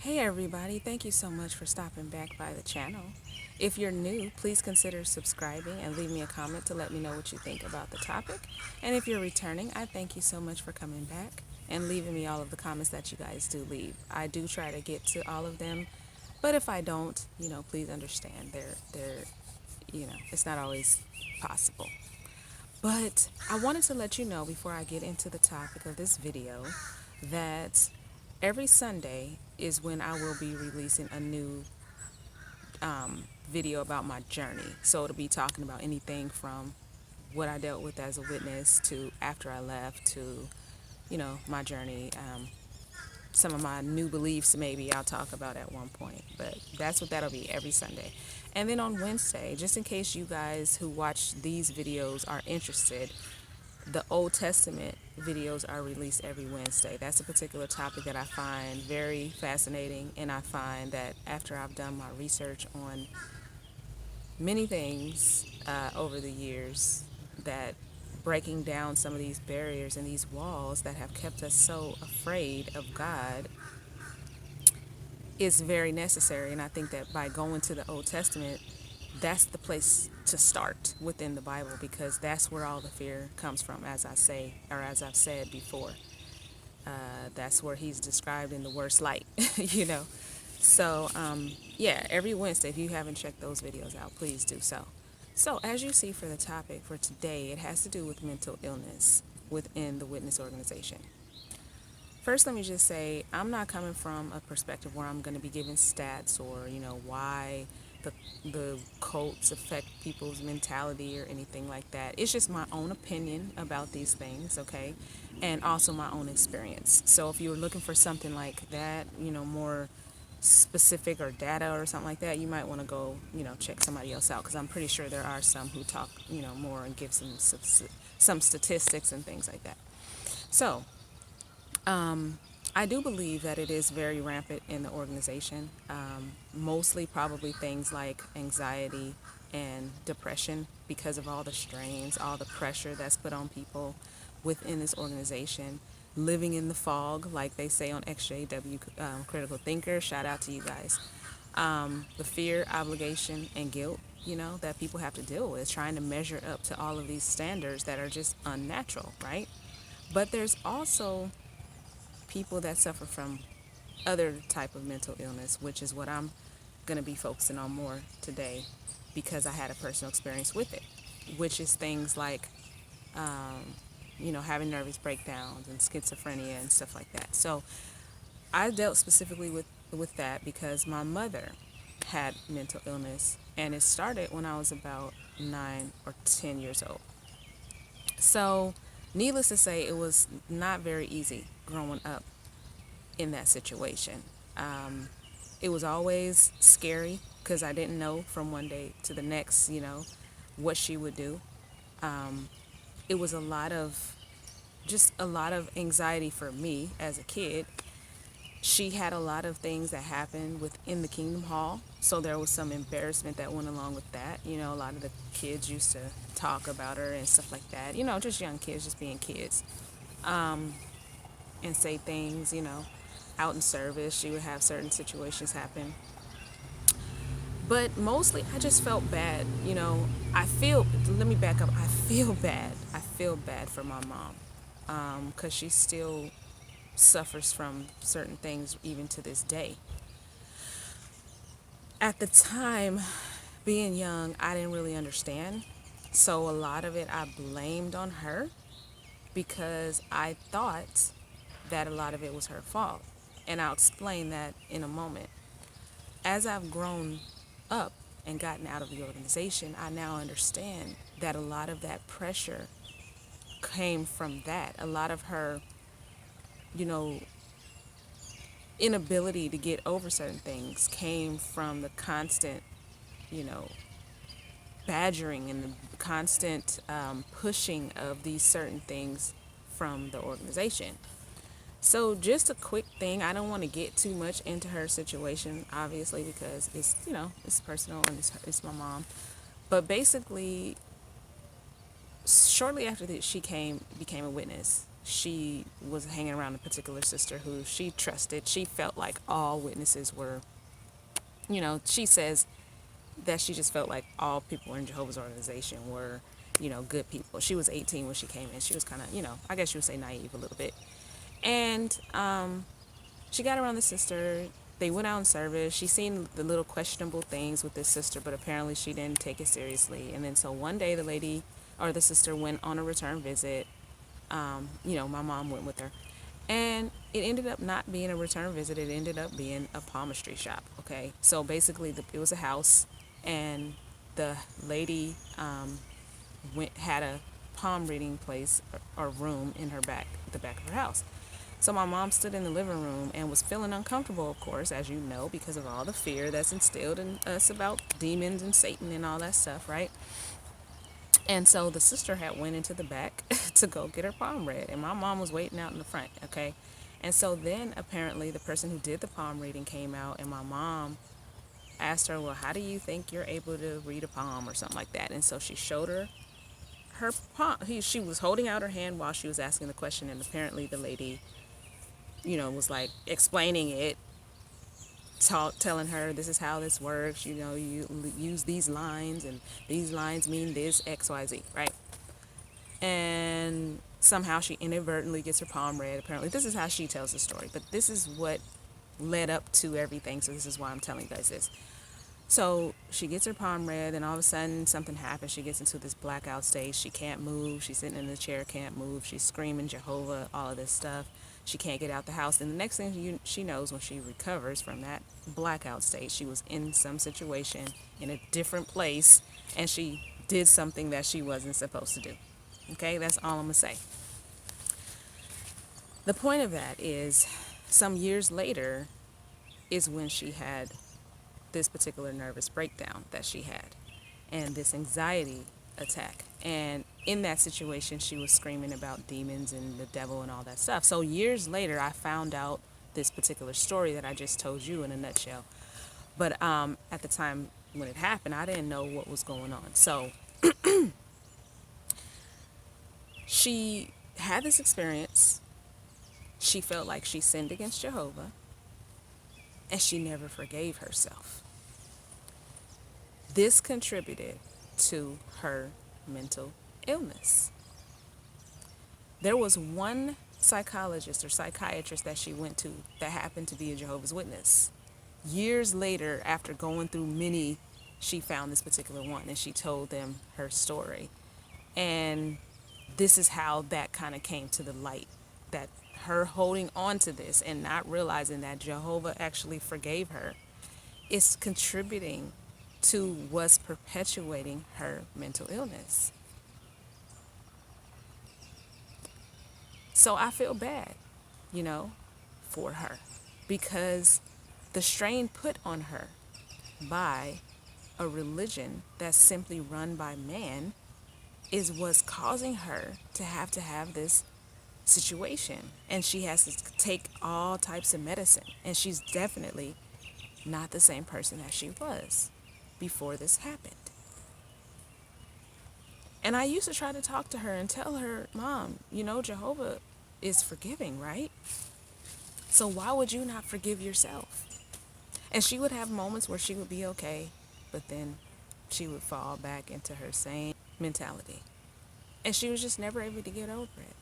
Hey everybody, thank you so much for stopping back by the channel. If you're new, please consider subscribing and leave me a comment to let me know what you think about the topic. And if you're returning, I thank you so much for coming back and leaving me all of the comments that you guys do leave. I do try to get to all of them, but if I don't, please understand it's not always possible. But I wanted to let you know before I get into the topic of this video that every Sunday is when I will be releasing a new video about my journey. So it'll be talking about anything from what I dealt with as a witness to after I left to, my journey. Some of my new beliefs maybe I'll talk about at one point, but that's what that'll be every Sunday. And then on Wednesday, just in case you guys who watch these videos are interested, the Old Testament videos are released every Wednesday. That's a particular topic that I find very fascinating, and I find that after I've done my research on many things over the years, that breaking down some of these barriers and these walls that have kept us so afraid of God is very necessary. And I think that by going to the Old Testament, that's the place to start within the Bible, because that's where all the fear comes from, as I say, or as I've said before. That's where he's described in the worst light, you know. So, yeah, every Wednesday, if you haven't checked those videos out, please do so. So, as you see for the topic for today, it has to do with mental illness within the witness organization. First, let me just say, I'm not coming from a perspective where I'm going to be giving stats or, why the cults affect people's mentality or anything like that. It's just my own opinion about these things, okay? And also my own experience. So if you're looking for something like that, more specific or data or something like that, you might want to go, check somebody else out, because I'm pretty sure there are some who talk, more and give some statistics and things like that. So, I do believe that it is very rampant in the organization, mostly probably things like anxiety and depression because of all the strains, all the pressure that's put on people within this organization, living in the fog, like they say on XJW, Critical Thinker. Shout out to you guys. The fear, obligation, and guilt, that people have to deal with, trying to measure up to all of these standards that are just unnatural, right? But there's also people that suffer from other type of mental illness, which is what I'm going to be focusing on more today, because I had a personal experience with it, which is things like, having nervous breakdowns and schizophrenia and stuff like that. So I dealt specifically with that because my mother had mental illness, and it started when I was about 9 or 10 years old. So needless to say, it was not very easy growing up in that situation. It was always scary because I didn't know from one day to the next, what she would do. It was a lot of anxiety for me as a kid. She had a lot of things that happened within the Kingdom Hall, so there was some embarrassment that went along with that. A lot of the kids used to talk about her and stuff like that. Just young kids, just being kids, and say things, out in service. She would have certain situations happen. But mostly I just felt bad. Let me back up. I feel bad. I feel bad for my mom, because she still suffers from certain things even to this day. At the time, being young, I didn't really understand. So a lot of it I blamed on her, because I thought that a lot of it was her fault. And I'll explain that in a moment. As I've grown up and gotten out of the organization, I now understand that a lot of that pressure came from that. A lot of her, you know, inability to get over certain things came from the constant, you know, badgering and the constant pushing of these certain things from the organization. So just a quick thing, I don't want to get too much into her situation, obviously, because it's, it's personal and it's my mom. But basically, shortly after that, she became a witness. she was hanging around a particular sister who she trusted. She felt like all witnesses were, she says that she just felt like all people in Jehovah's organization were, good people. She was 18 when she came in. She was kind of, I guess you would say naive a little bit. And she got around the sister. They went out in service. She seen the little questionable things with this sister, but apparently she didn't take it seriously. And then so one day the lady or the sister went on a return visit. My mom went with her. And it ended up not being a return visit. It ended up being a palmistry shop. Okay. So basically it was a house, and the lady had a palm reading place or room in the back of her house. So my mom stood in the living room and was feeling uncomfortable, of course, as you know, because of all the fear that's instilled in us about demons and Satan and all that stuff, right? And so the sister had went into the back to go get her palm read, and my mom was waiting out in the front, okay? And so then apparently the person who did the palm reading came out, and my mom asked her, well, how do you think you're able to read a palm or something like that? And so she showed her palm. She was holding out her hand while she was asking the question, and apparently the lady, was like explaining it, telling her this is how this works. You use these lines, and these lines mean this XYZ, right? And somehow she inadvertently gets her palm read. Apparently, this is how she tells the story, but this is what led up to everything. So this is why I'm telling you guys this. So she gets her palm read, and all of a sudden something happens. She gets into this blackout state. She can't move. She's sitting in the chair, can't move. She's screaming Jehovah, all of this stuff. She can't get out the house. And the next thing she knows, when she recovers from that blackout state, she was in some situation in a different place, and she did something that she wasn't supposed to do. Okay, that's all I'm going to say. The point of that is some years later is when she had this particular nervous breakdown that she had and this anxiety attack. And in that situation, she was screaming about demons and the devil and all that stuff. So years later, I found out this particular story that I just told you in a nutshell. But at the time when it happened, I didn't know what was going on. So she had this experience. She felt like she sinned against Jehovah, and she never forgave herself. This contributed to her mental illness. There was one psychologist or psychiatrist that she went to that happened to be a Jehovah's Witness. Years later, after going through many, she found this particular one, and she told them her story. And this is how that kind of came to the light, that her holding on to this and not realizing that Jehovah actually forgave her is contributing to what's perpetuating her mental illness. So I feel bad, for her, because the strain put on her by a religion that's simply run by man is what's causing her to have this situation. And she has to take all types of medicine. And she's definitely not the same person that she was before this happened. And I used to try to talk to her and tell her, Mom, Jehovah is forgiving, right? So why would you not forgive yourself? And she would have moments where she would be okay, but then she would fall back into her same mentality. And she was just never able to get over it.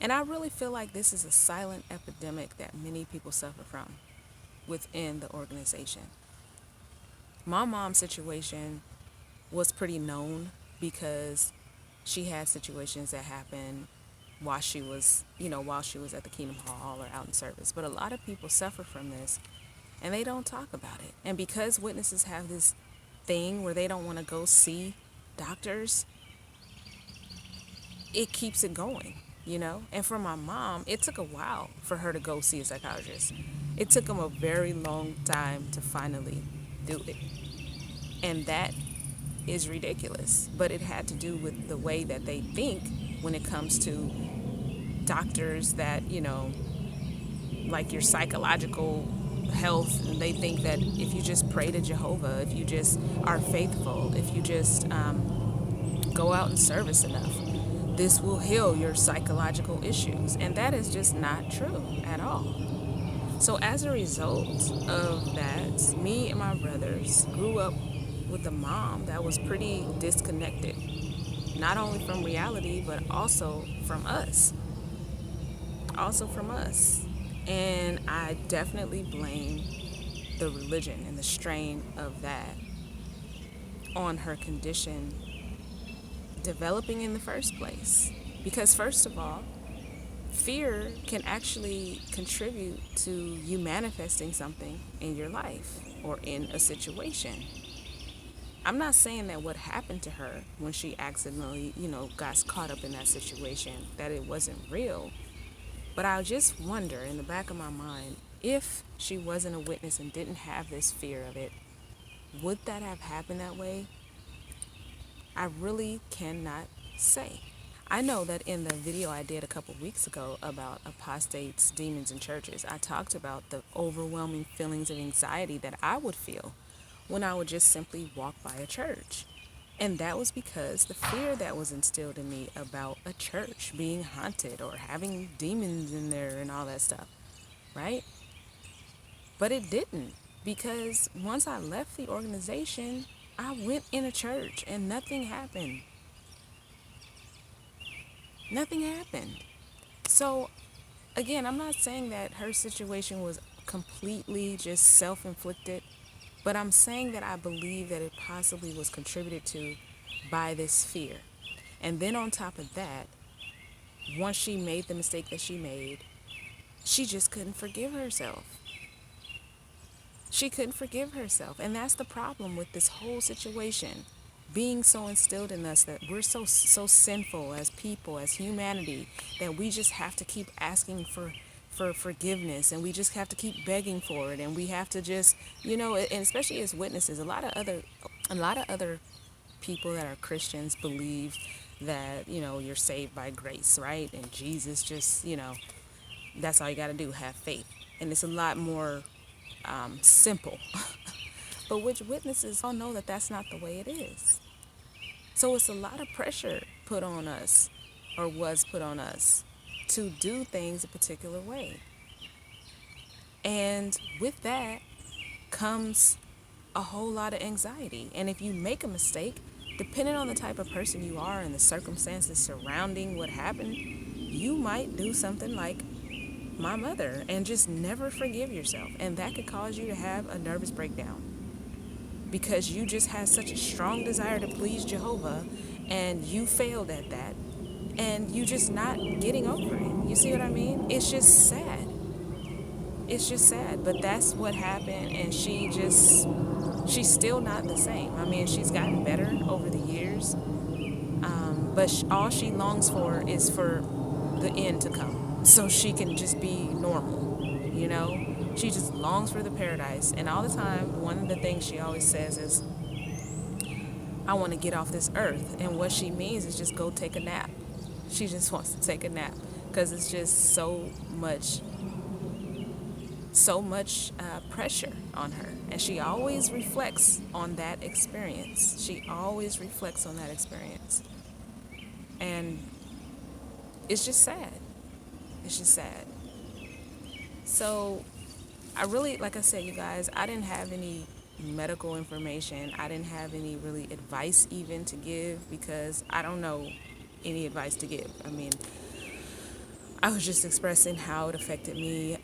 And I really feel like this is a silent epidemic that many people suffer from within the organization. My mom's situation was pretty known because she had situations that happened while she was at the Kingdom Hall or out in service. But a lot of people suffer from this, and they don't talk about it. And because witnesses have this thing where they don't want to go see doctors, it keeps it going, And for my mom, it took a while for her to go see a psychologist. It took them a very long time to finally do it. And that is ridiculous. But it had to do with the way that they think when it comes to doctors that, like your psychological health. And they think that if you just pray to Jehovah, if you just are faithful, if you just go out in service enough, this will heal your psychological issues. And that is just not true at all. So as a result of that, me and my brothers grew up with a mom that was pretty disconnected, not only from reality, but also from us. Also from us. And I definitely blame the religion and the strain of that on her condition developing in the first place. Because, first of all, fear can actually contribute to you manifesting something in your life or in a situation. I'm not saying that what happened to her when she accidentally, got caught up in that situation, that it wasn't real. But I just wonder in the back of my mind, if she wasn't a witness and didn't have this fear of it, would that have happened that way? I really cannot say. I know that in the video I did a couple weeks ago about apostates, demons, and churches, I talked about the overwhelming feelings of anxiety that I would feel when I would just simply walk by a church. And that was because the fear that was instilled in me about a church being haunted or having demons in there and all that stuff, right? But it didn't, because once I left the organization, I went in a church and nothing happened. Nothing happened. So, again, I'm not saying that her situation was completely just self-inflicted, but I'm saying that I believe that it possibly was contributed to by this fear. And then on top of that, once she made the mistake that she made, she just couldn't forgive herself. She couldn't forgive herself. And that's the problem with this whole situation. Being so instilled in us that we're so sinful as people, as humanity, that we just have to keep asking for forgiveness, and we just have to keep begging for it, and we have to just, and especially as witnesses, a lot of other people that are Christians believe that, you're saved by grace, right? And Jesus just, that's all you got to do, have faith. And it's a lot more simple. But which witnesses all know that that's not the way it is. So it's a lot of pressure put on us, or was put on us, to do things a particular way. And with that comes a whole lot of anxiety. And if you make a mistake, depending on the type of person you are and the circumstances surrounding what happened, you might do something like my mother and just never forgive yourself. And that could cause you to have a nervous breakdown, because you just had such a strong desire to please Jehovah and you failed at that, and you just not getting over it. You see what I mean? It's just sad. It's just sad, but that's what happened. And she's still not the same. I mean, she's gotten better over the years, but all she longs for is for the end to come so she can just be normal, she just longs for the paradise. And all the time, one of the things she always says is, I want to get off this earth. And what she means is just go take a nap. She just wants to take a nap, because it's just so much pressure on her. And she always reflects on that experience. And it's just sad. It's just sad. So I really, like I said, you guys, I didn't have any medical information. I didn't have any really advice even to give, because I don't know any advice to give. I mean, I was just expressing how it affected me,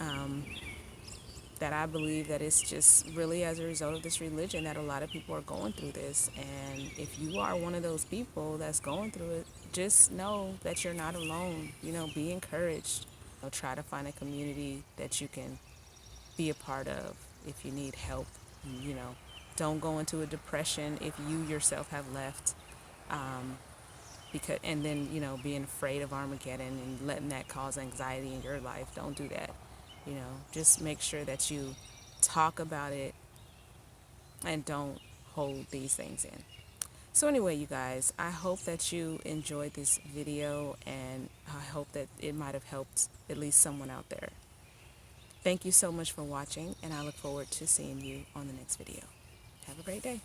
that I believe that it's just really as a result of this religion that a lot of people are going through this. And if you are one of those people that's going through it, just know that you're not alone. Be encouraged. Try to find a community that you can be a part of if you need help. You know, don't go into a depression if you yourself have left, because and then being afraid of Armageddon and letting that cause anxiety in your life. Don't do that. Just make sure that you talk about it and don't hold these things in. So anyway, you guys, I hope that you enjoyed this video, and I hope that it might have helped at least someone out there. Thank you so much for watching, and I look forward to seeing you on the next video. Have a great day.